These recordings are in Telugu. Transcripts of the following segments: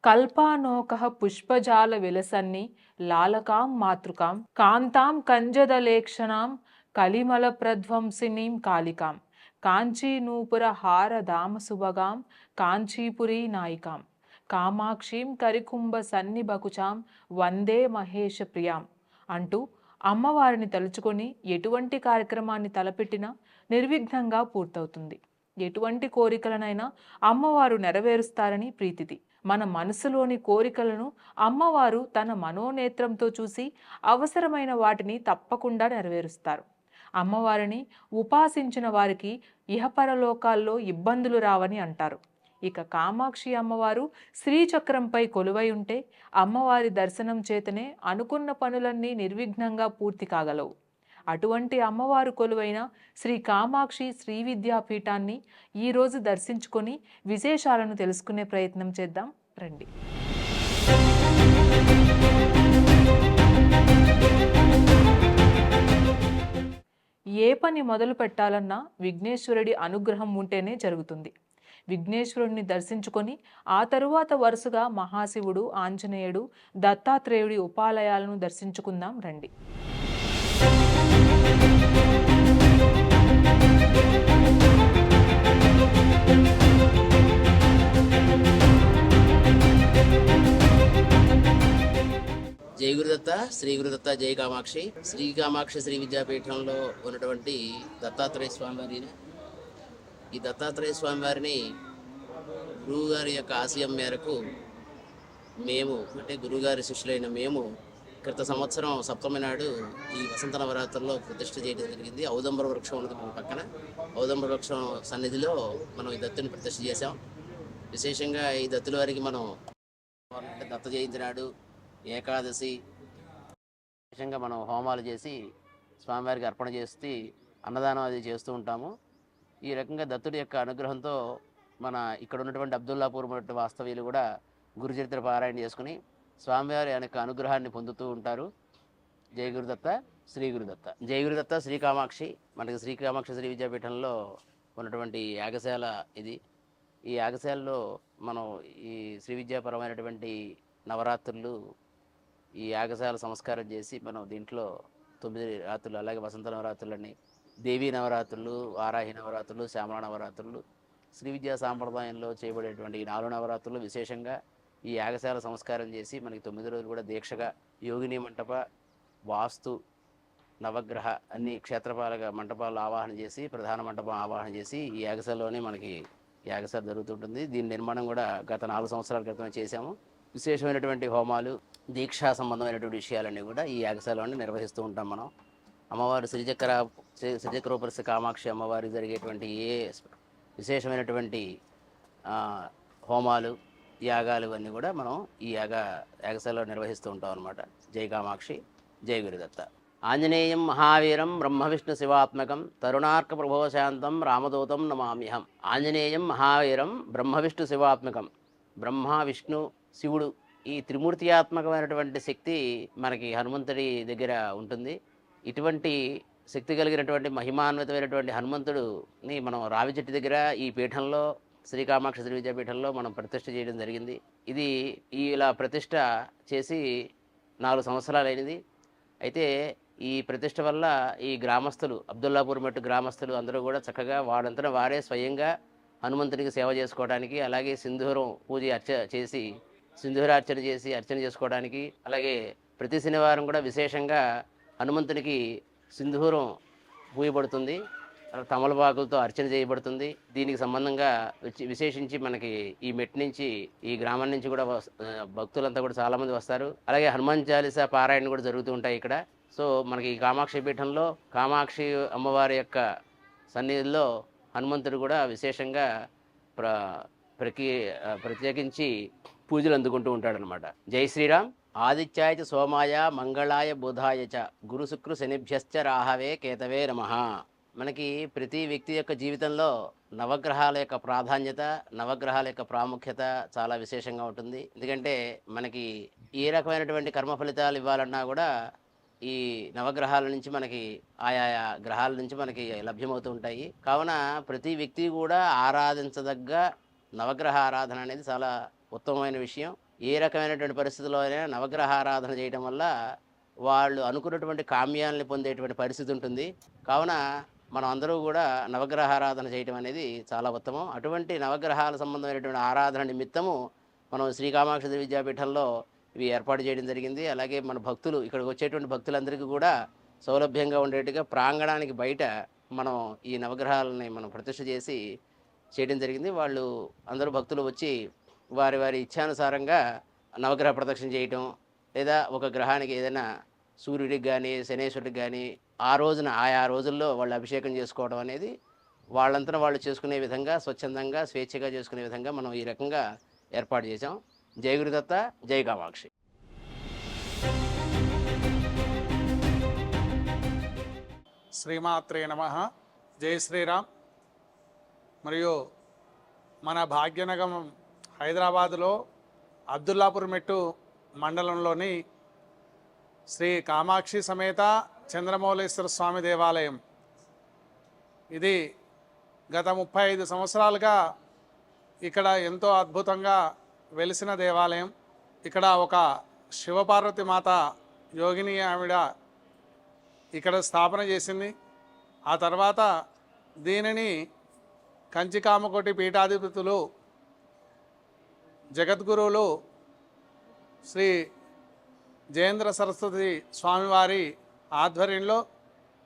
కల్పానోకః పుష్పజాల విలసన్ని లాలకాం మాతృకాం కాంతాం కంజదలేక్షణాం కలిమల ప్రధ్వంసినీం కాళికాం కాంచీనూపుర హార దామ సుభగాం కాంచీపురీ నాయికాం కామాక్షీం కరికుంభ సన్నిబకుచాం వందే మహేష ప్రియాం అంటూ అమ్మవారిని తలుచుకొని ఎటువంటి కార్యక్రమాన్ని తలపెట్టినా నిర్విఘ్నంగా పూర్తవుతుంది. ఎటువంటి కోరికలనైనా అమ్మవారు నెరవేరుస్తారని ప్రీతిది. మన మనసులోని కోరికలను అమ్మవారు తన మనోనేత్రంతో చూసి అవసరమైన వాటిని తప్పకుండా నెరవేరుస్తారు. అమ్మవారిని ఉపాసించిన వారికి ఇహపరలోకాల్లో ఇబ్బందులు రావని అంటారు. ఇక కామాక్షి అమ్మవారు శ్రీచక్రంపై కొలువై ఉంటే అమ్మవారి దర్శనం చేతనే అనుకున్న పనులన్నీ నిర్విఘ్నంగా పూర్తి కాగలవు. అటువంటి అమ్మవారు కొలువైన శ్రీ కామాక్షి శ్రీ విద్యాపీఠాన్ని ఈరోజు దర్శించుకొని విశేషాలను తెలుసుకునే ప్రయత్నం చేద్దాం రండి. ఏ పని మొదలు పెట్టాలన్నా విఘ్నేశ్వరుడి అనుగ్రహం ఉంటేనే జరుగుతుంది. విఘ్నేశ్వరుడిని దర్శించుకొని ఆ తరువాత వరుసగా మహాశివుడు, ఆంజనేయుడు, దత్తాత్రేయుడి ఉపాలయాలను దర్శించుకుందాం రండి. జై గురుదత్త, శ్రీ గురుదత్త, జై కామాక్షి. శ్రీ కామాక్షి శ్రీ విద్యాపీఠంలో ఉన్నటువంటి దత్తాత్రేయ స్వామివారిని, ఈ దత్తాత్రేయ స్వామివారిని గురువుగారి యొక్క ఆశయం మేరకు మేము, అంటే గురువుగారి శిష్యులైన మేము క్రిత సంవత్సరం సప్తమి నాడు ఈ వసంత నవరాత్రుల్లో ప్రతిష్ఠ చేయడం జరిగింది. ఔదంబర వృక్షం ఉన్నది మన పక్కన. ఔదంబర వృక్షం సన్నిధిలో మనం ఈ దత్తుని ప్రతిష్ఠ చేశాం. విశేషంగా ఈ దత్తుల వారికి మనం అంటే దత్త జయంతి నాడు, ఏకాదశి విశేషంగా మనం హోమాలు చేసి స్వామివారికి అర్పణ చేసి అన్నదానం అది చేస్తూ ఉంటాము. ఈ రకంగా దత్తుడి యొక్క అనుగ్రహంతో మన ఇక్కడ ఉన్నటువంటి అబ్దుల్లాపూర్ వాస్తవ్యులు కూడా గురుచరిత్ర పారాయణ చేసుకుని స్వామివారి యొక్క అనుగ్రహాన్ని పొందుతూ ఉంటారు. జై గురుదత్త, శ్రీ గురుదత్త. జై గురుదత్త, శ్రీ కామాక్షి. మనకి శ్రీ కామాక్షి శ్రీ విద్యాపీఠంలో ఉన్నటువంటి యాగశాల ఇది. ఈ యాగశాలలో మనం ఈ శ్రీ విద్యాపరమైనటువంటి నవరాత్రులు ఈ యాగశాల సంస్కారం చేసి మనం దీంట్లో 9 రాత్రులు, అలాగే వసంత నవరాత్రులని, దేవీ నవరాత్రులు, వారాహి నవరాత్రులు, శ్యామల నవరాత్రులు, శ్రీ విద్యా సాంప్రదాయంలో చేయబడేటువంటి ఈ 4 నవరాత్రులు విశేషంగా ఈ యాగశాల సంస్కారం చేసి మనకి 9 రోజులు కూడా దీక్షగా యోగిని మంటప, వాస్తు, నవగ్రహ అన్ని క్షేత్రపాలక మంటపాలు ఆవాహన చేసి ప్రధాన మంటపం ఆవాహన చేసి ఈ యాగశాలలోనే మనకి యాగశాల జరుగుతుంటుంది. దీని నిర్మాణం కూడా గత 4 సంవత్సరాల క్రితమే చేశాము. విశేషమైనటువంటి హోమాలు, దీక్షా సంబంధమైనటువంటి విషయాలన్నీ కూడా ఈ యాగశాలలోనే నిర్వహిస్తూ ఉంటాం మనం. అమ్మవారు శ్రీచక్రోపరిస్థ కామాక్షి అమ్మవారి జరిగేటువంటి ఏ విశేషమైనటువంటి హోమాలు, యాగాలు అన్నీ కూడా మనం ఈ యాగశాలలో నిర్వహిస్తూ ఉంటాం అన్నమాట. జై కామాక్షి, జై గురుదత్త. ఆంజనేయం మహావీరం బ్రహ్మ విష్ణు శివాత్మకం తరుణార్క ప్రభోశాంతం రామదూతం నమామ్యహం. ఆంజనేయం మహావీరం బ్రహ్మ విష్ణు శివాత్మకం. బ్రహ్మ, విష్ణు, శివుడు ఈ త్రిమూర్తియాత్మకమైనటువంటి శక్తి మనకి హనుమంతుడి దగ్గర ఉంటుంది. ఇటువంటి శక్తి కలిగినటువంటి మహిమాన్వితమైనటువంటి హనుమంతుడిని మనం రావి చెట్టు దగ్గర ఈ పీఠంలో శ్రీకామాక్షి శ్రీ విద్యాపీఠంలో మనం ప్రతిష్ఠ చేయడం జరిగింది. ఇది ఇలా ప్రతిష్ఠ చేసి 4 సంవత్సరాలైనది. అయితే ఈ ప్రతిష్ఠ వల్ల ఈ గ్రామస్తులు, అబ్దుల్లాపూర్ మెట్టు గ్రామస్తులు అందరూ కూడా చక్కగా వాడంతట వారే స్వయంగా హనుమంతుడికి సేవ చేసుకోవడానికి, అలాగే సింధూరం పూజ చేసి సింధూరార్చన చేసి అర్చన చేసుకోవడానికి, అలాగే ప్రతి శనివారం కూడా విశేషంగా హనుమంతునికి సింధూరం పూయబడుతుంది, తమలపాకులతో అర్చన చేయబడుతుంది. దీనికి సంబంధంగా విశేషించి మనకి ఈ మెట్ నుంచి, ఈ గ్రామం నుంచి కూడా భక్తులంతా కూడా చాలామంది వస్తారు. అలాగే హనుమాన్ చాలీసా పారాయణ కూడా జరుగుతూ ఉంటాయి ఇక్కడ. సో మనకి ఈ కామాక్షి పీఠంలో కామాక్షి అమ్మవారి యొక్క సన్నిధిలో హనుమంతుడు కూడా విశేషంగా ప్రత్యేకించి పూజలు అందుకుంటూ ఉంటాడనమాట. జై శ్రీరామ్. ఆదిత్యాయ చ సోమాయ మంగళాయ బుధాయ చ గురు శుక్ర శనిభ్యశ్చ రాహవే కేతవే నమః. మనకి ప్రతి వ్యక్తి యొక్క జీవితంలో నవగ్రహాల యొక్క ప్రాధాన్యత, నవగ్రహాల యొక్క ప్రాముఖ్యత చాలా విశేషంగా ఉంటుంది. ఎందుకంటే మనకి ఏ రకమైనటువంటి కర్మ ఫలితాలు ఇవ్వాలన్నా కూడా ఈ నవగ్రహాల నుంచి మనకి ఆయా గ్రహాల నుంచి మనకి లభ్యమవుతూ ఉంటాయి. కావున ప్రతి వ్యక్తి కూడా ఆరాధించదగ్గ నవగ్రహ ఆరాధన అనేది చాలా ఉత్తమమైన విషయం. ఏ రకమైనటువంటి పరిస్థితుల్లో అయినా నవగ్రహ ఆరాధన చేయడం వల్ల వాళ్ళు అనుకున్నటువంటి కామ్యాలని పొందేటువంటి పరిస్థితి ఉంటుంది. కావున మనం అందరూ కూడా నవగ్రహ ఆరాధన చేయడం అనేది చాలా ఉత్తమం. అటువంటి నవగ్రహాల సంబంధమైనటువంటి ఆరాధన నిమిత్తము మనం శ్రీ కామాక్షి దేవి విద్యాపీఠంలో ఇవి ఏర్పాటు చేయడం జరిగింది. అలాగే మన భక్తులు, ఇక్కడికి వచ్చేటువంటి భక్తులందరికీ కూడా సౌలభ్యంగా ఉండేట్టుగా ప్రాంగణానికి బయట మనం ఈ నవగ్రహాలని మనం ప్రతిష్ఠ చేసి చేయడం జరిగింది. వాళ్ళు అందరూ భక్తులు వచ్చి వారి వారి ఇచ్ఛానుసారంగా నవగ్రహ ప్రదక్షిణ చేయటం, లేదా ఒక గ్రహానికి ఏదైనా సూర్యుడికి కానీ శనేశ్వరుడికి కానీ ఆ రోజున ఆయా రోజుల్లో వాళ్ళు అభిషేకం చేసుకోవడం అనేది వాళ్ళంతా వాళ్ళు చేసుకునే విధంగా, స్వచ్ఛందంగా స్వేచ్ఛగా చేసుకునే విధంగా మనం ఈ రకంగా ఏర్పాటు చేసాం. జై గురుదత్త, జై కామాక్షి. శ్రీమాత్రే నమః. జై శ్రీరామ్. మరియు మన భాగ్యనగరం హైదరాబాదులో అబ్దుల్లాపూర్ మెట్టు మండలంలోని శ్రీ కామాక్షి సమేత చంద్రమౌళేశ్వర స్వామి దేవాలయం. ఇది గత 35 సంవత్సరాలుగా ఇక్కడ ఎంతో అద్భుతంగా వెలిసిన దేవాలయం. ఇక్కడ ఒక శివపార్వతి మాత యోగిని ఆవిడ ఇక్కడ స్థాపన చేసింది. ఆ తర్వాత దీనిని కంచికామకోటి పీఠాధిపతులు జగద్గురువులు శ్రీ జయేంద్ర సరస్వతి స్వామివారి ఆధ్వర్యంలో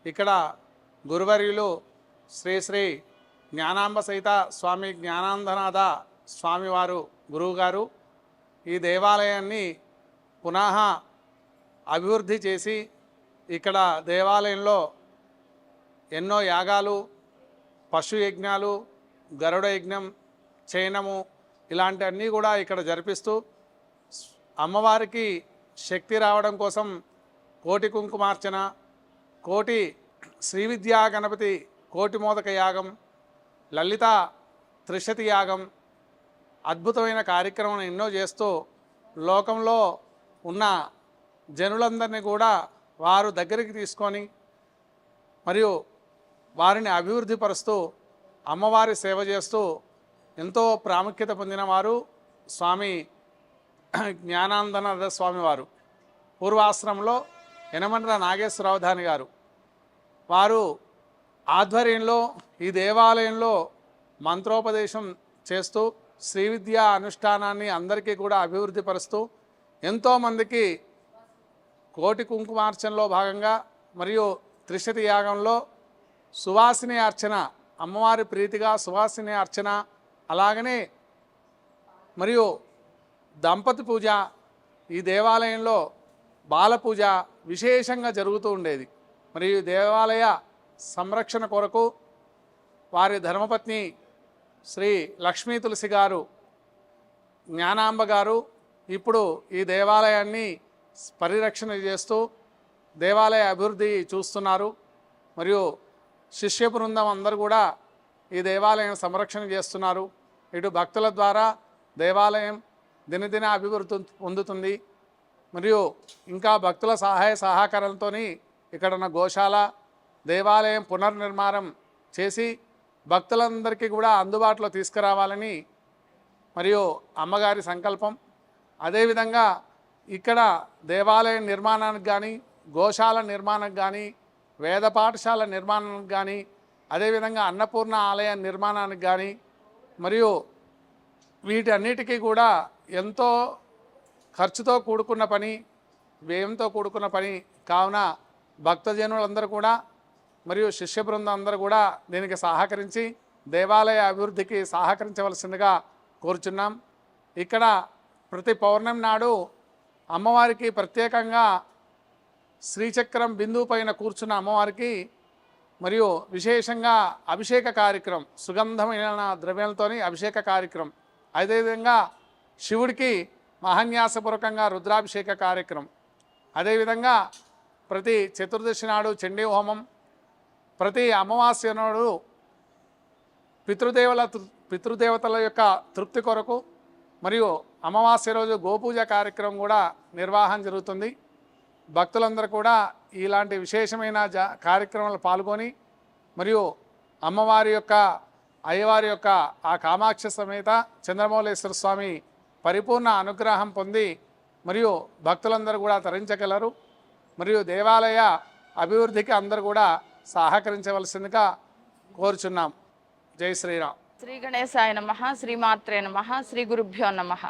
ఇక్కడ గురువర్యులు శ్రీ శ్రీ జ్ఞానాంబ సహిత స్వామి జ్ఞానానందనాథ స్వామివారు గురువుగారు ఈ దేవాలయాన్ని పునః అభివృద్ధి చేసి ఇక్కడ దేవాలయంలో ఎన్నో యాగాలు, పశు యజ్ఞాలు, గరుడ యజ్ఞం, చైనము ఇలాంటివన్నీ కూడా ఇక్కడ జరిపిస్తూ అమ్మవారికి శక్తి రావడం కోసం కోటి కుంకుమార్చన, కోటి శ్రీవిద్యా గణపతి కోటి మోదక యాగం, లలిత త్రిశతి యాగం, అద్భుతమైన కార్యక్రమం ఎన్నో చేస్తూ లోకంలో ఉన్న జనులందరినీ కూడా వారు దగ్గరికి తీసుకొని మరియు వారిని అభివృద్ధి పరుస్తూ అమ్మవారి సేవ చేస్తూ ఎంతో ప్రాముఖ్యత పొందిన వారు స్వామి జ్ఞానానందనాథ స్వామివారు. పూర్వాశ్రమంలో యనమల నాగేశ్వరరావు గారు వారు ఆధ్వర్యంలో ఈ దేవాలయంలో మంత్రోపదేశం చేస్తూ శ్రీ విద్యా అనుష్ఠానాన్ని అందరికీ కూడా అభివృద్ధి పరుస్తూ ఎంతోమందికి కోటి కుంకుమార్చనలో భాగంగా మరియు త్రిశతి యాగంలో సువాసిని అర్చన, అమ్మవారి ప్రీతిగా సువాసిని అర్చన, అలాగనే మరియు దంపతి పూజ, ఈ దేవాలయంలో బాల పూజ విశేషంగా జరుగుతూ ఉండేది. మరియు దేవాలయ సంరక్షణ కొరకు వారి ధర్మపత్ని శ్రీ లక్ష్మీ తులసి గారు, జ్ఞానాంబ గారు ఇప్పుడు ఈ దేవాలయాన్ని పరిరక్షణ చేస్తూ దేవాలయ అభివృద్ధి చూస్తున్నారు. మరియు శిష్య బృందం అందరూ కూడా ఈ దేవాలయం సంరక్షణ చేస్తున్నారు. ఇటు భక్తుల ద్వారా దేవాలయం దినదిన అభివృద్ధి పొందుతుంది. మరియు ఇంకా భక్తుల సహాయ సహకారాలతో ఇక్కడ ఉన్న గోశాల, దేవాలయం పునర్నిర్మాణం చేసి భక్తులందరికీ కూడా అందుబాటులో తీసుకురావాలని మరియు అమ్మగారి సంకల్పం. అదేవిధంగా ఇక్కడ దేవాలయ నిర్మాణానికి కానీ, గోశాల నిర్మాణానికి కానీ, వేద పాఠశాల నిర్మాణానికి కానీ, అదేవిధంగా అన్నపూర్ణ ఆలయ నిర్మాణానికి కానీ, మరియు వీటన్నిటికీ కూడా ఎంతో ఖర్చుతో కూడుకున్న పని, వ్యయంతో కూడుకున్న పని కావున భక్తజనులందరూ కూడా మరియు శిష్య బృందం అందరూ కూడా దీనికి సహకరించి దేవాలయ అభివృద్ధికి సహకరించవలసిందిగా కోరుచున్నాం. ఇక్కడ ప్రతి పౌర్ణమి నాడు అమ్మవారికి ప్రత్యేకంగా శ్రీచక్రం బిందువు పైన కూర్చున్న అమ్మవారికి మరియు విశేషంగా అభిషేక కార్యక్రమం, సుగంధమైన ద్రవ్యాలతో అభిషేక కార్యక్రమం, అదేవిధంగా శివుడికి మహాన్యాసపూర్వకంగా రుద్రాభిషేక కార్యక్రమం, అదేవిధంగా ప్రతి చతుర్దశి నాడు చండీ హోమం, ప్రతి అమావాస్య నాడు పితృదేవతల యొక్క తృప్తి కొరకు మరియు అమావాస్య రోజు గోపూజ కార్యక్రమం కూడా నిర్వహణ జరుగుతుంది. భక్తులందరూ కూడా ఇలాంటి విశేషమైన కార్యక్రమాలు పాల్గొని మరియు అమ్మవారి యొక్క అయ్యవారి యొక్క ఆ కామాక్షి సమేత చంద్రమౌళేశ్వర స్వామి పరిపూర్ణ అనుగ్రహం పొంది మరియు భక్తులందరూ కూడా తరించగలరు. మరియు దేవాలయ అభివృద్ధికి అందరూ కూడా సహకరించవలసిందిగా కోరుచున్నాం. జై శ్రీరామ్. శ్రీ గణేశాయ నమః, శ్రీమాత్రే నమః, శ్రీ గురుభ్యో నమః.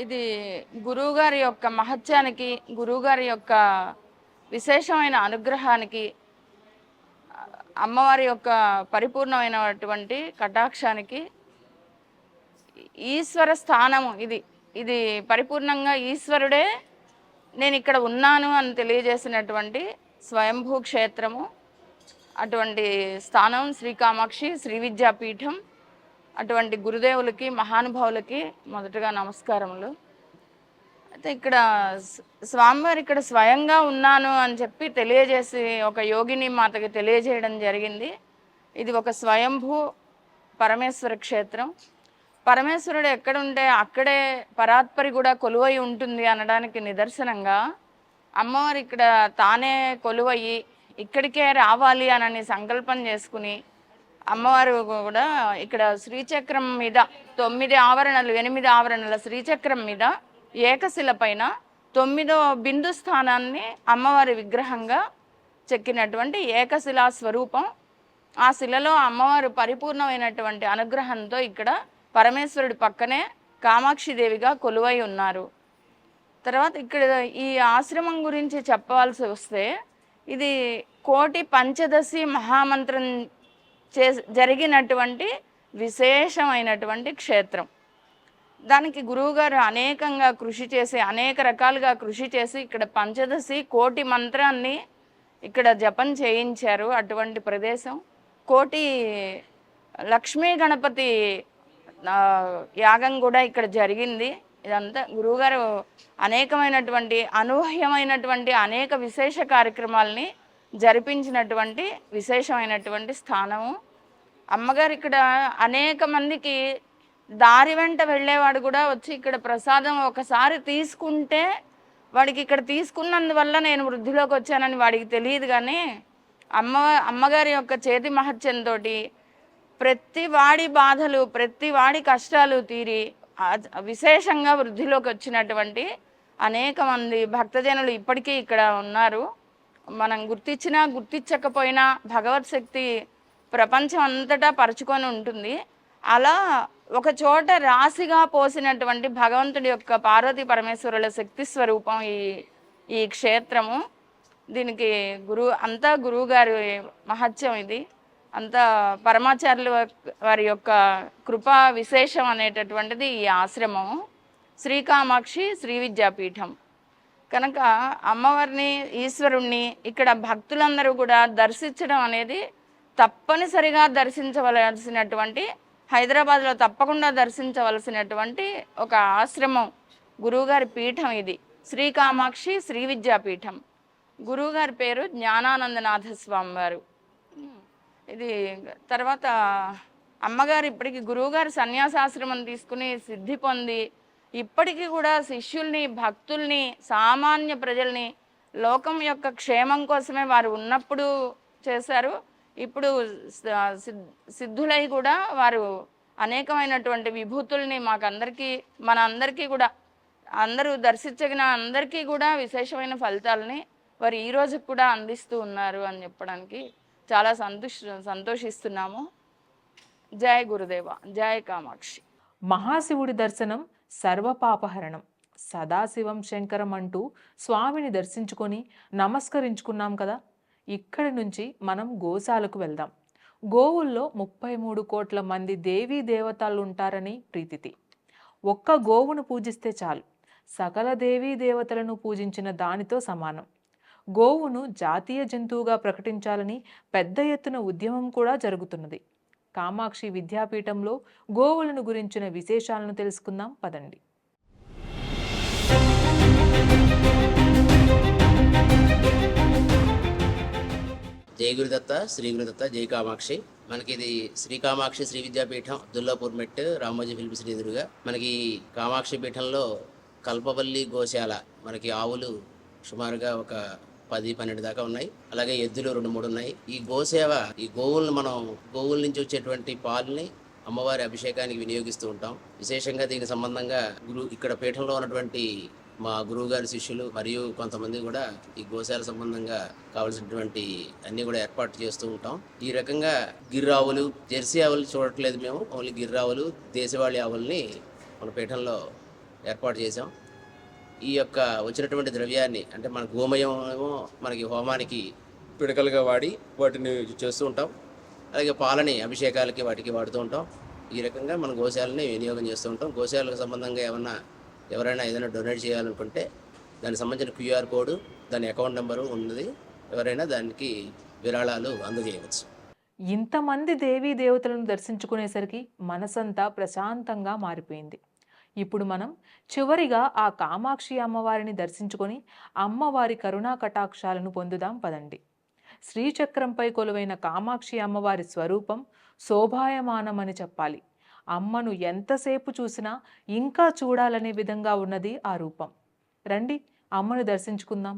ఇది గురువుగారి యొక్క మహత్యానికి, గురువుగారి యొక్క విశేషమైన అనుగ్రహానికి, అమ్మవారి యొక్క పరిపూర్ణమైనటువంటి కటాక్షానికి ఈశ్వర స్థానము. ఇది పరిపూర్ణంగా ఈశ్వరుడే నేను ఇక్కడ ఉన్నాను అని తెలియజేసినటువంటి స్వయంభూ క్షేత్రము. అటువంటి స్థానం శ్రీ కామాక్షి శ్రీ విద్యాపీఠం. అటువంటి గురుదేవులకి, మహానుభావులకి మొదటగా నమస్కారములు. అయితే ఇక్కడ స్వామివారు ఇక్కడ స్వయంగా ఉన్నాను అని చెప్పి తెలియజేసి ఒక యోగిని మాతకి తెలియజేయడం జరిగింది. ఇది ఒక స్వయంభూ పరమేశ్వర క్షేత్రం. పరమేశ్వరుడు ఎక్కడుంటే అక్కడే పరాత్పరి కూడా కొలువై ఉంటుంది అనడానికి నిదర్శనంగా అమ్మవారు ఇక్కడ తానే కొలువయ్యి ఇక్కడికే రావాలి అని సంకల్పం చేసుకుని అమ్మవారు కూడా ఇక్కడ శ్రీచక్రం మీద 9 ఆవరణలు 8 ఆవరణల శ్రీచక్రం మీద ఏకశిల పైన 9వ బిందు స్థానాన్ని అమ్మవారి విగ్రహంగా చెక్కినటువంటి ఏకశిలా స్వరూపం. ఆ శిలలో అమ్మవారు పరిపూర్ణమైనటువంటి అనుగ్రహంతో ఇక్కడ పరమేశ్వరుడి పక్కనే కామాక్షిదేవిగా కొలువై ఉన్నారు. తర్వాత ఇక్కడ ఈ ఆశ్రమం గురించి చెప్పవలసి వస్తే ఇది కోటి పంచదశి మహామంత్రం జరిగినటువంటి విశేషమైనటువంటి క్షేత్రం. దానికి గురువుగారు అనేకంగా కృషి చేసి, అనేక రకాలుగా కృషి చేసి ఇక్కడ పంచదశి కోటి మంత్రాన్ని ఇక్కడ జపం చేయించారు. అటువంటి ప్రదేశం. కోటి లక్ష్మీ గణపతి యాగం కూడా ఇక్కడ జరిగింది. ఇదంతా గురువుగారు అనేకమైనటువంటి అనూహ్యమైనటువంటి అనేక విశేష కార్యక్రమాలని జరిపించినటువంటి విశేషమైనటువంటి స్థానము. అమ్మగారు ఇక్కడ అనేక మందికి దారి వెంట వెళ్ళేవాడు కూడా వచ్చి ఇక్కడ ప్రసాదం ఒకసారి తీసుకుంటే వాడికి ఇక్కడ తీసుకున్నందువల్ల నేను వృద్ధిలోకి వచ్చానని వాడికి తెలియదు. కానీ అమ్మగారి యొక్క చేతి మహత్యంతో ప్రతి వాడి బాధలు, ప్రతి వాడి కష్టాలు తీరి విశేషంగా వృద్ధిలోకి వచ్చినటువంటి అనేక మంది భక్తజనులు ఇప్పటికీ ఇక్కడ ఉన్నారు. మనం గుర్తించినా గుర్తించకపోయినా భగవత్ శక్తి ప్రపంచం అంతటా పరుచుకొని ఉంటుంది. అలా ఒక చోట రాశిగా పోసినటువంటి భగవంతుడి యొక్క పార్వతీ పరమేశ్వరుల శక్తి స్వరూపం ఈ క్షేత్రము. దీనికి అంతా గురువుగారి మహత్యం. ఇది అంతా పరమాచార్యుల వారి యొక్క కృపా విశేషం అనేటటువంటిది ఈ ఆశ్రమము. శ్రీ కామాక్షి శ్రీ విద్యాపీఠం కనుక అమ్మవారిని, ఈశ్వరుణ్ణి ఇక్కడ భక్తులందరూ కూడా దర్శించడం అనేది తప్పనిసరిగా దర్శించవలసినటువంటి, హైదరాబాద్లో తప్పకుండా దర్శించవలసినటువంటి ఒక ఆశ్రమం, గురువుగారి పీఠం. ఇది శ్రీ కామాక్షి శ్రీ విద్యాపీఠం. గురువుగారి పేరు జ్ఞానానందనాథ స్వామి వారు. ఇది తర్వాత అమ్మగారు ఇప్పటికి గురువుగారు సన్యాసాశ్రమం తీసుకుని సిద్ధి పొంది ఇప్పటికీ కూడా శిష్యుల్ని, భక్తుల్ని, సామాన్య ప్రజల్ని లోకం యొక్క క్షేమం కోసమే వారు ఉన్నప్పుడు చేశారు. ఇప్పుడు సిద్ధులై కూడా వారు అనేకమైనటువంటి విభూతుల్ని మన అందరికీ కూడా, అందరూ దర్శించగిన అందరికీ కూడా విశేషమైన ఫలితాలని వారు ఈ రోజు కూడా అందిస్తూ ఉన్నారు అని చెప్పడానికి చాలా సంతోషిస్తున్నాము. జయ గురుదేవ, జయ కామాక్షి. మహాశివుడి దర్శనం సర్వపాపహరణం, సదాశివం శంకరం అంటూ స్వామిని దర్శించుకొని నమస్కరించుకున్నాం కదా. ఇక్కడి నుంచి మనం గోశాలకు వెళ్దాం. గోవుల్లో 33 కోట్ల మంది దేవీ దేవతలు ఉంటారని ప్రీతితి. ఒక్క గోవును పూజిస్తే చాలు, సకల దేవీ దేవతలను పూజించిన దానితో సమానం. గోవును జాతీయ జంతువుగా ప్రకటించాలని పెద్ద ఎత్తున ఉద్యమం కూడా జరుగుతున్నది. కామాక్షి విద్యాపీఠంలో గోవులను గురించిన విశేషాలను తెలుసుకుందాం పదండి. జై గురుదత్త, శ్రీ గురుదత్త, జై కామాక్షి. మనకి ఇది శ్రీ కామాక్షి శ్రీ విద్యాపీఠం, దుల్లాపూర్ మెట్, రామోజీ ఫిల్మ్ సిటీ ఎదురుగా. మనకి కామాక్షి పీఠంలో కల్పవల్లి గోశాల, మనకి ఆవులు సుమారుగా ఒక 10-12 దాకా ఉన్నాయి. అలాగే ఎద్దులు 2-3 ఉన్నాయి. ఈ గోసేవ, ఈ గోవులను గోవుల నుంచి వచ్చేటువంటి పాలని అమ్మవారి అభిషేకానికి వినియోగిస్తూ ఉంటాం. విశేషంగా దీనికి సంబంధంగా ఇక్కడ పీఠంలో ఉన్నటువంటి మా గురువు గారి శిష్యులు మరియు కొంతమంది కూడా ఈ గోశాల సంబంధంగా కావాల్సినటువంటి అన్ని కూడా ఏర్పాటు చేస్తూ ఉంటాం. ఈ రకంగా గిర్రావులు, జెర్సీ ఆవులు చూడట్లేదు మేము, ఓన్లీ గిర్రావులు, దేశవాళీ ఆవుల్ని మన పీఠంలో ఏర్పాటు చేసాం. ఈ యొక్క వచ్చినటువంటి ద్రవ్యాన్ని అంటే మన గోమయం ఏమో మనకి హోమానికి పిడకలుగా వాడి వాటిని చేస్తూ ఉంటాం. అలాగే పాలని అభిషేకాలకి వాటికి వాడుతూ ఉంటాం. ఈ రకంగా మన గోశాలని వినియోగం చేస్తూ ఉంటాం. గోశాలకు సంబంధంగా ఎవరైనా ఏదైనా డొనేట్ చేయాలనుకుంటే దానికి సంబంధించిన క్యూఆర్ కోడ్, దాని అకౌంట్ నెంబరు ఉన్నది. ఎవరైనా దానికి విరాళాలు అందజేయవచ్చు. ఇంతమంది దేవీ దేవతలను దర్శించుకునేసరికి మనసంతా ప్రశాంతంగా మారిపోయింది. ఇప్పుడు మనం చివరిగా ఆ కామాక్షి అమ్మవారిని దర్శించుకొని అమ్మవారి కరుణా కటాక్షాలను పొందుదాం పదండి. శ్రీచక్రంపై కొలువైన కామాక్షి అమ్మవారి స్వరూపం శోభాయమానమని చెప్పాలి. అమ్మను ఎంతసేపు చూసినా ఇంకా చూడాలనే విధంగా ఉన్నది ఆ రూపం. రండి అమ్మను దర్శించుకుందాం.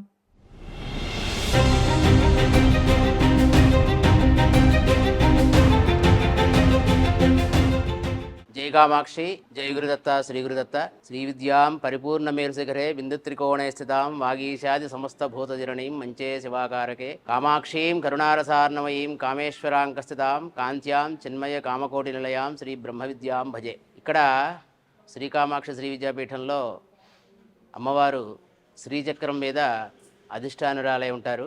జై కామాక్షి, జై గురుదత్త, శ్రీ గురుదత్త. శ్రీ విద్యాం పరిపూర్ణ మేరుశిఖరే బిందు త్రికోణే స్థితాం వాగీశాది సమస్త భూతజననీం మంచే శివాకారకే కామాక్షీం కరుణారసార్ణమయీం కామేశ్వరాంకస్థితాం కాంత్యాం చిన్మయ కామకోటి నిలయాం శ్రీ బ్రహ్మ విద్యాం భజే. ఇక్కడ శ్రీ కామాక్షి శ్రీ విద్యాపీఠంలో అమ్మవారు శ్రీచక్రం మీద అధిష్టానురాలై ఉంటారు.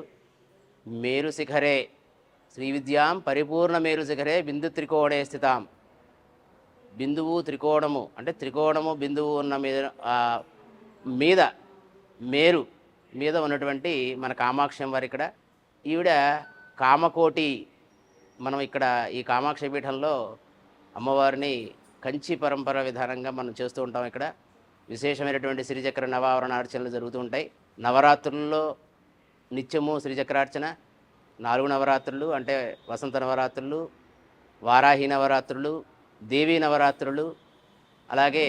మేరు శిఖరే శ్రీ విద్యాం పరిపూర్ణ మేరు శిఖరే బిందు త్రికోణే స్థితాం. బిందువు త్రికోణము అంటే త్రికోణము బిందువు ఉన్న మీద మేరు మీద ఉన్నటువంటి మన కామాక్షి వారు ఇక్కడ. ఈవిడ కామకోటి. మనం ఇక్కడ ఈ కామాక్షి పీఠంలో అమ్మవారిని కంచి పరంపర విధానంగా మనం చేస్తూ ఉంటాం. ఇక్కడ విశేషమైనటువంటి శ్రీచక్ర నవావరణ అర్చనలు జరుగుతూ ఉంటాయి. నవరాత్రుల్లో నిత్యము శ్రీచక్రార్చన, 4 నవరాత్రులు అంటే వసంత నవరాత్రులు, వారాహి నవరాత్రులు, దేవీ నవరాత్రులు, అలాగే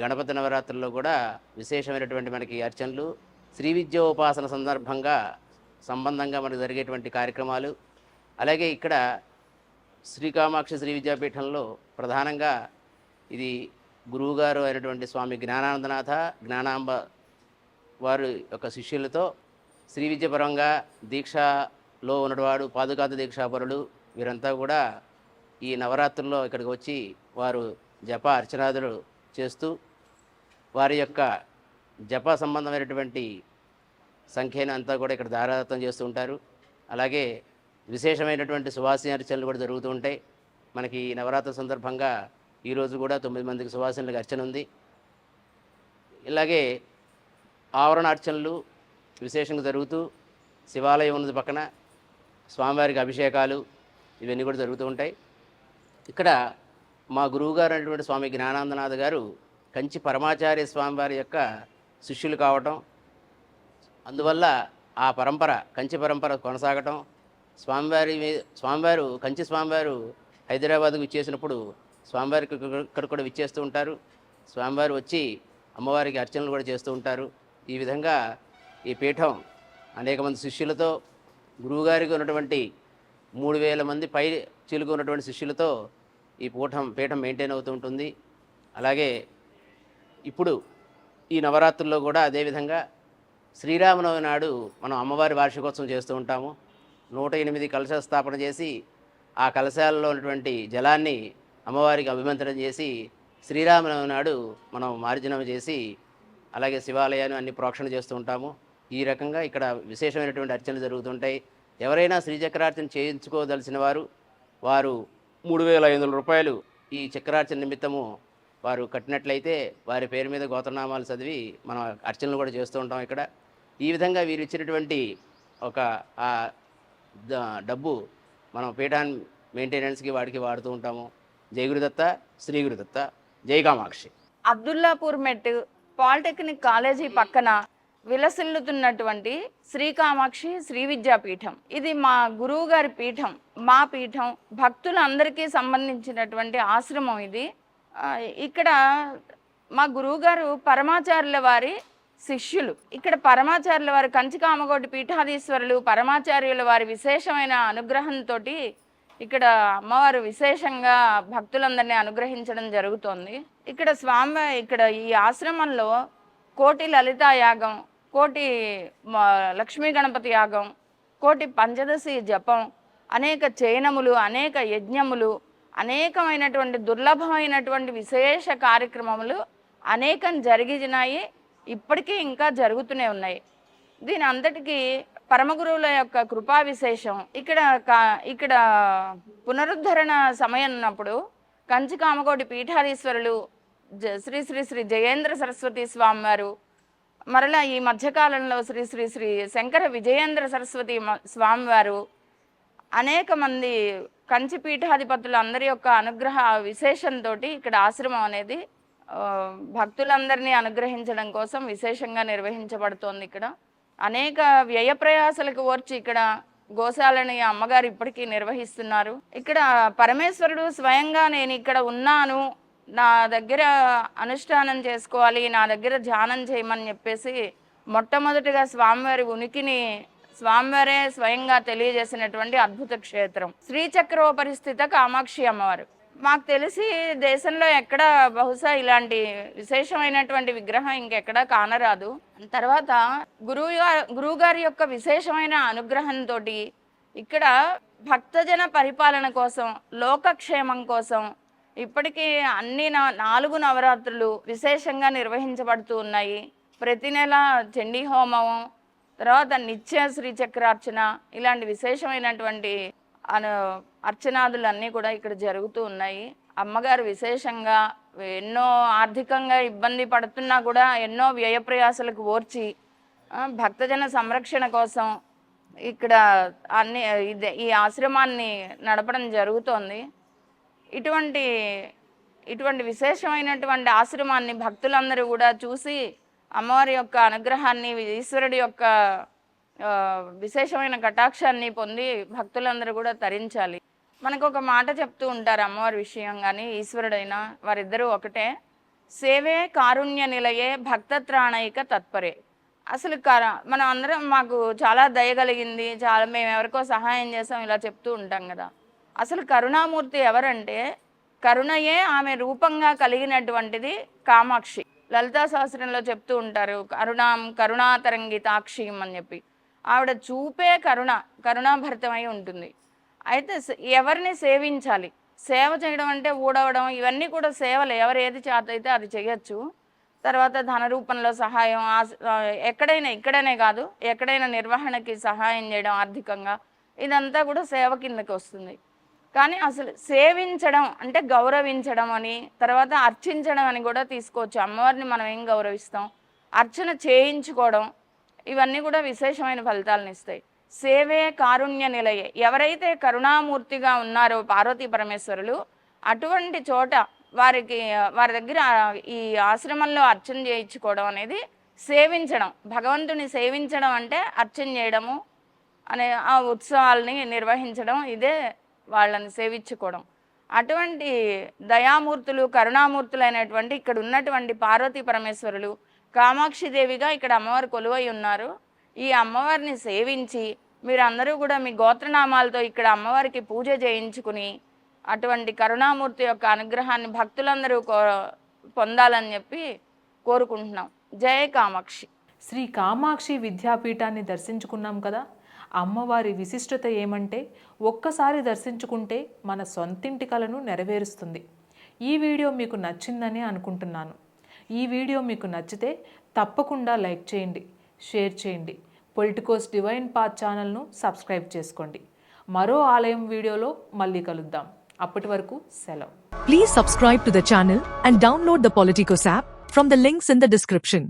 గణపతి నవరాత్రుల్లో కూడా విశేషమైనటువంటి మనకి అర్చనలు, శ్రీ విద్యోపాసన సంబంధంగా మనకు జరిగేటువంటి కార్యక్రమాలు. అలాగే ఇక్కడ శ్రీకామాక్షి శ్రీ విద్యాపీఠంలో ప్రధానంగా ఇది గురువుగారు అయినటువంటి స్వామి జ్ఞానానందనాథ జ్ఞానాంబ వారి యొక్క శిష్యులతో శ్రీ విద్యపరంగా దీక్షలో ఉన్నవాడు పాదుకాత దీక్షాపరులు వీరంతా కూడా ఈ నవరాత్రుల్లో ఇక్కడికి వచ్చి వారు జప అర్చనాదులు చేస్తూ వారి యొక్క జప సంబంధమైనటువంటి సంఖ్యను అంతా కూడా ఇక్కడ ధారాదత్తం చేస్తూ ఉంటారు. అలాగే విశేషమైనటువంటి సువాసిని అర్చనలు కూడా జరుగుతూ ఉంటాయి. మనకి ఈ నవరాత్రి సందర్భంగా ఈరోజు కూడా 9 మందికి సువాసినులకు అర్చన ఉంది. ఇలాగే ఆవరణ అర్చనలు విశేషంగా జరుగుతూ శివాలయం ఉన్నది పక్కన, స్వామివారికి అభిషేకాలు ఇవన్నీ కూడా జరుగుతూ ఉంటాయి. ఇక్కడ మా గురువుగారు అనేటువంటి స్వామి జ్ఞానానందనాథ గారు కంచి పరమాచార్య స్వామివారి యొక్క శిష్యులు కావటం, అందువల్ల ఆ పరంపర కంచి పరంపర కొనసాగటం, స్వామివారు కంచి స్వామివారు హైదరాబాద్కు విచ్చేసినప్పుడు స్వామివారికి ఇక్కడ కూడా విచ్చేస్తూ ఉంటారు. స్వామివారు వచ్చి అమ్మవారికి అర్చనలు కూడా చేస్తూ ఉంటారు. ఈ విధంగా ఈ పీఠం అనేక మంది శిష్యులతో, గురువుగారికి ఉన్నటువంటి 3000 మంది పై చిలుకు ఉన్నటువంటి శిష్యులతో ఈ పీఠం మెయింటైన్ అవుతూ ఉంటుంది. అలాగే ఇప్పుడు ఈ నవరాత్రుల్లో కూడా అదేవిధంగా శ్రీరామనవమి నాడు మనం అమ్మవారి వార్షికోత్సవం చేస్తూ ఉంటాము. 108 కలశ స్థాపన చేసి ఆ కలశాలలో ఉన్నటువంటి జలాన్ని అమ్మవారికి అభిమంత్రం చేసి శ్రీరామనవమి నాడు మనం మార్జనం చేసి అలాగే శివాలయాన్ని అన్ని ప్రోక్షణ చేస్తూ ఉంటాము. ఈ రకంగా ఇక్కడ విశేషమైనటువంటి అర్చనలు జరుగుతుంటాయి. ఎవరైనా శ్రీచక్రార్చన చేయించుకోదలిసిన వారు 3500 రూపాయలు ఈ చక్రార్చన నిమిత్తము వారు కట్టినట్లయితే వారి పేరు మీద గోత్రనామాలు చదివి మనం అర్చనలు కూడా చేస్తూ ఉంటాం ఇక్కడ. ఈ విధంగా వీరు ఇచ్చినటువంటి ఒక డబ్బు మనం పీఠాన్ మెయింటెనెన్స్కి వాడికి వాడుతూ ఉంటాము. జై గురుదత్త, శ్రీ గురుదత్త, జై కామాక్షి. అబ్దుల్లాపూర్ మెట్ పాలిటెక్నిక్ కాలేజీ పక్కన విలసిల్లుతున్నటువంటి శ్రీ కామాక్షి శ్రీ విద్యాపీఠం. ఇది మా గురువు గారి పీఠం, మా పీఠం, భక్తులందరికీ సంబంధించినటువంటి ఆశ్రమం ఇది. ఇక్కడ మా గురువు గారు పరమాచార్యుల వారి శిష్యులు. ఇక్కడ పరమాచార్యుల వారి కంచి కామకోటి పీఠాధీశ్వరులు పరమాచార్యుల వారి విశేషమైన అనుగ్రహంతో ఇక్కడ అమ్మవారు విశేషంగా భక్తులందరినీ అనుగ్రహించడం జరుగుతోంది. ఇక్కడ ఈ ఆశ్రమంలో కోటి లలితా యాగం, కోటి లక్ష్మీ గణపతి యాగం, కోటి పంచదశి జపం, అనేక చైనములు, అనేక యజ్ఞములు, అనేకమైనటువంటి దుర్లభమైనటువంటి విశేష కార్యక్రమములు అనేకం జరిగినాయి, ఇప్పటికీ ఇంకా జరుగుతూనే ఉన్నాయి. దీని అంతటికీ పరమగురువుల యొక్క కృపా విశేషం. ఇక్కడ పునరుద్ధరణ సమయం ఉన్నప్పుడు కంచి కామకోటి పీఠాధీశ్వరులు శ్రీ శ్రీ శ్రీ జయేంద్ర సరస్వతి స్వామివారు, మరలా ఈ మధ్యకాలంలో శ్రీ శ్రీ శ్రీ శంకర విజయేంద్ర సరస్వతి స్వామివారు, అనేక మంది కంచి పీఠాధిపతులు అందరి యొక్క అనుగ్రహ విశేషంతో ఇక్కడ ఆశ్రమం అనేది భక్తులందరినీ అనుగ్రహించడం కోసం విశేషంగా నిర్వహించబడుతోంది. ఇక్కడ అనేక వ్యయ ప్రయాసాలకు ఓర్చి ఇక్కడ గోశాలని అమ్మగారు ఇప్పటికీ నిర్వహిస్తున్నారు. ఇక్కడ పరమేశ్వరుడు స్వయంగా నేను ఇక్కడ ఉన్నాను, నా దగ్గర అనుష్ఠానం చేసుకోవాలి, నా దగ్గర ధ్యానం చేయమని చెప్పేసి మొట్టమొదటిగా స్వామివారి ఉనికిని స్వామివారే స్వయంగా తెలియజేసినటువంటి అద్భుత క్షేత్రం శ్రీచక్రోపరిస్థిత కామాక్షి అమ్మవారు. మాకు తెలిసి దేశంలో ఎక్కడ బహుశా ఇలాంటి విశేషమైనటువంటి విగ్రహం ఇంకెక్కడా కానరాదు. తర్వాత గురువుగారి యొక్క విశేషమైన అనుగ్రహంతో ఇక్కడ భక్తజన పరిపాలన కోసం, లోకక్షేమం కోసం ఇప్పటికీ అన్ని 4 నవరాత్రులు విశేషంగా నిర్వహించబడుతూ ఉన్నాయి. ప్రతి నెల చండీ హోమం, తర్వాత నిత్య శ్రీచక్రార్చన, ఇలాంటి విశేషమైనటువంటి అర్చనాదులన్నీ కూడా ఇక్కడ జరుగుతూ ఉన్నాయి. అమ్మగారు విశేషంగా ఎన్నో ఆర్థికంగా ఇబ్బంది పడుతున్నా కూడా ఎన్నో వ్యయ ప్రయాసాలకు ఓర్చి భక్తజన సంరక్షణ కోసం ఇక్కడ ఈ ఆశ్రమాన్ని నడపడం జరుగుతోంది. ఇటువంటి విశేషమైనటువంటి ఆశ్రమాన్ని భక్తులందరూ కూడా చూసి అమ్మవారి యొక్క అనుగ్రహాన్ని, ఈశ్వరుడి యొక్క విశేషమైన కటాక్షాన్ని పొంది భక్తులందరూ కూడా తరించాలి. మనకు ఒక మాట చెప్తూ ఉంటారు అమ్మవారి విషయం కానీ ఈశ్వరుడైనా వారిద్దరూ ఒకటే. సేవే కారుణ్య నిలయే భక్తత్రాణైక తత్పరే. అసలు మనం అందరం మాకు చాలా దయగలిగింది, మేము ఎవరికో సహాయం చేసాం ఇలా చెప్తూ ఉంటాం కదా. అసలు కరుణామూర్తి ఎవరంటే కరుణయే ఆమె రూపంగా కలిగినటువంటిది కామాక్షి. లలితా సహస్రంలో చెప్తూ ఉంటారు కరుణాతరంగితాక్షి అని చెప్పి. ఆవిడ చూపే కరుణాభరితమై ఉంటుంది. అయితే ఎవరిని సేవించాలి, సేవ చేయడం అంటే ఊడవడం, ఇవన్నీ కూడా సేవలు. ఎవరు ఏది చేత అయితే అది చేయొచ్చు. తర్వాత ధన రూపంలో సహాయం, ఇక్కడనే కాదు ఎక్కడైనా నిర్వహణకి సహాయం చేయడం ఆర్థికంగా, ఇదంతా కూడా సేవ కిందకి వస్తుంది. కానీ అసలు సేవించడం అంటే గౌరవించడం అని, తర్వాత అర్చించడం అని కూడా తీసుకోవచ్చు. అమ్మవారిని మనం ఏం గౌరవిస్తాం, అర్చన చేయించుకోవడం, ఇవన్నీ కూడా విశేషమైన ఫలితాలను ఇస్తాయి. సేవే కారుణ్య నిలయే. ఎవరైతే కరుణామూర్తిగా ఉన్నారో పార్వతీ పరమేశ్వరులు, అటువంటి చోట వారి దగ్గర ఈ ఆశ్రమంలో అర్చన చేయించుకోవడం అనేది సేవించడం. భగవంతుని సేవించడం అంటే అర్చన చేయడము అనే ఆ ఉత్సవాలని నిర్వహించడం, ఇదే వాళ్ళని సేవించుకోవడం. అటువంటి దయామూర్తులు, కరుణామూర్తులైనటువంటి ఇక్కడ ఉన్నటువంటి పార్వతీ పరమేశ్వరులు కామాక్షిదేవిగా ఇక్కడ అమ్మవారు కొలువై ఉన్నారు. ఈ అమ్మవారిని సేవించి మీరందరూ కూడా మీ గోత్రనామాలతో ఇక్కడ అమ్మవారికి పూజ చేయించుకుని అటువంటి కరుణామూర్తి యొక్క అనుగ్రహాన్ని భక్తులందరూ పొందాలని చెప్పి కోరుకుంటున్నాం. జయ కామాక్షి. శ్రీ కామాక్షి విద్యాపీఠాన్ని దర్శించుకున్నాం కదా. అమ్మవారి విశిష్టత ఏమంటే ఒక్కసారి దర్శించుకుంటే మన సొంతింటి కలను నెరవేరుస్తుంది. ఈ వీడియో మీకు నచ్చిందని అనుకుంటున్నాను. ఈ వీడియో మీకు నచ్చితే తప్పకుండా లైక్ చేయండి, షేర్ చేయండి. పొలిటికోస్ డివైన్ పాత్ ఛానల్ను సబ్స్క్రైబ్ చేసుకోండి. మరో ఆలయం వీడియోలో మళ్ళీ కలుద్దాం. అప్పటి వరకు సెలవు. Please subscribe to the channel and download the Politicos app from the links in the description.